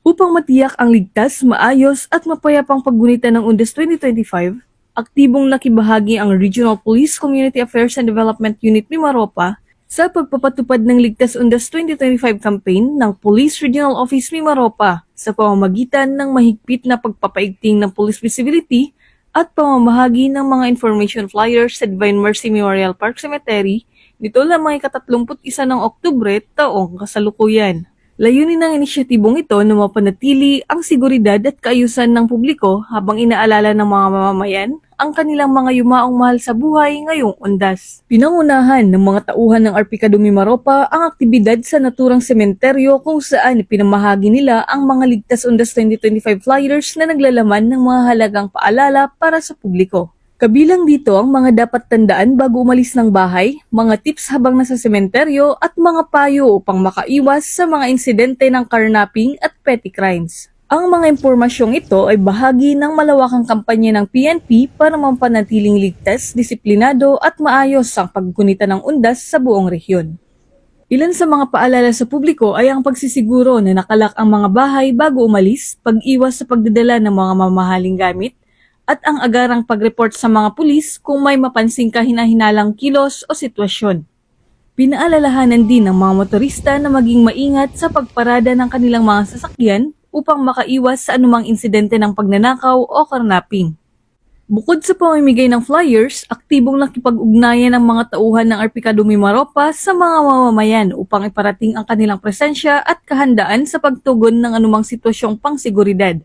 Upang matiyak ang ligtas, maayos at mapayapang paggunita ng Undas 2025, aktibong nakibahagi ang Regional Police Community Affairs and Development Unit Mimaropa sa pagpapatupad ng Ligtas Undas 2025 campaign ng Police Regional Office Mimaropa sa pamamagitan ng mahigpit na pagpapaigting ng police visibility at pamamahagi ng mga information flyers sa Divine Mercy Memorial Park Cemetery nito lamang ika-31 ng Oktubre taong kasalukuyan. Layunin ng inisyatibong ito na mapanatili ang seguridad at kaayusan ng publiko habang inaalala ng mga mamamayan ang kanilang mga yumaong mahal sa buhay ngayong Undas. Pinangunahan ng mga tauhan ng Arpicado Mimaropa ang aktibidad sa naturang sementeryo kung saan pinamahagi nila ang mga Ligtas Undas 2025 flyers na naglalaman ng mga halagang paalala para sa publiko. Kabilang dito ang mga dapat tandaan bago umalis ng bahay, mga tips habang nasa sementeryo at mga payo upang makaiwas sa mga insidente ng carnapping at petty crimes. Ang mga impormasyong ito ay bahagi ng malawakang kampanya ng PNP para mapanatiling ligtas, disiplinado at maayos ang paggunita ng undas sa buong rehiyon. Ilan sa mga paalala sa publiko ay ang pagsisiguro na nakalak ang mga bahay bago umalis, pag-iwas sa pagdadala ng mga mamahaling gamit, at ang agarang pag-report sa mga pulis kung may mapansing kahina-hinalang kilos o sitwasyon. Pinaalalahanan din ng mga motorista na maging maingat sa pagparada ng kanilang mga sasakyan upang makaiwas sa anumang insidente ng pagnanakaw o karnapping. Bukod sa pamimigay ng flyers, aktibong nakipag-ugnayan ng mga tauhan ng Arpicado Mimaropa sa mga mamamayan upang iparating ang kanilang presensya at kahandaan sa pagtugon ng anumang sitwasyong pangseguridad.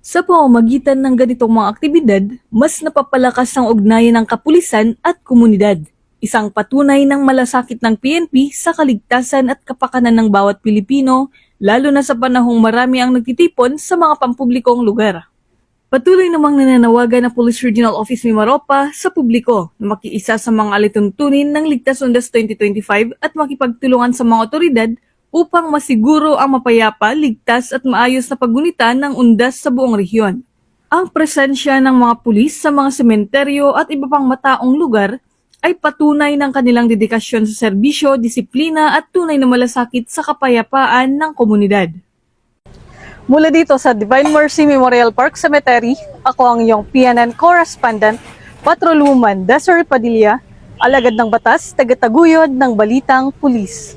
Sa pamamagitan ng ganitong mga aktibidad, mas napapalakas ang ugnayan ng kapulisan at komunidad. Isang patunay ng malasakit ng PNP sa kaligtasan at kapakanan ng bawat Pilipino, lalo na sa panahong marami ang nagtitipon sa mga pampublikong lugar. Patuloy namang nananawagan ng Police Regional Office Mimaropa sa publiko na makiisa sa mga alituntunin ng Ligtas Undas 2025 at makipagtulungan sa mga otoridad upang masiguro ang mapayapa, ligtas at maayos na paggunita ng undas sa buong rehiyon. Ang presensya ng mga pulis sa mga sementeryo at iba pang mataong lugar ay patunay ng kanilang dedikasyon sa serbisyo, disiplina at tunay na malasakit sa kapayapaan ng komunidad. Mula dito sa Divine Mercy Memorial Park Cemetery, ako ang iyong PNN correspondent, Patrolwoman Desiree Padilla, alagad ng batas, tagataguyod ng Balitang Pulis.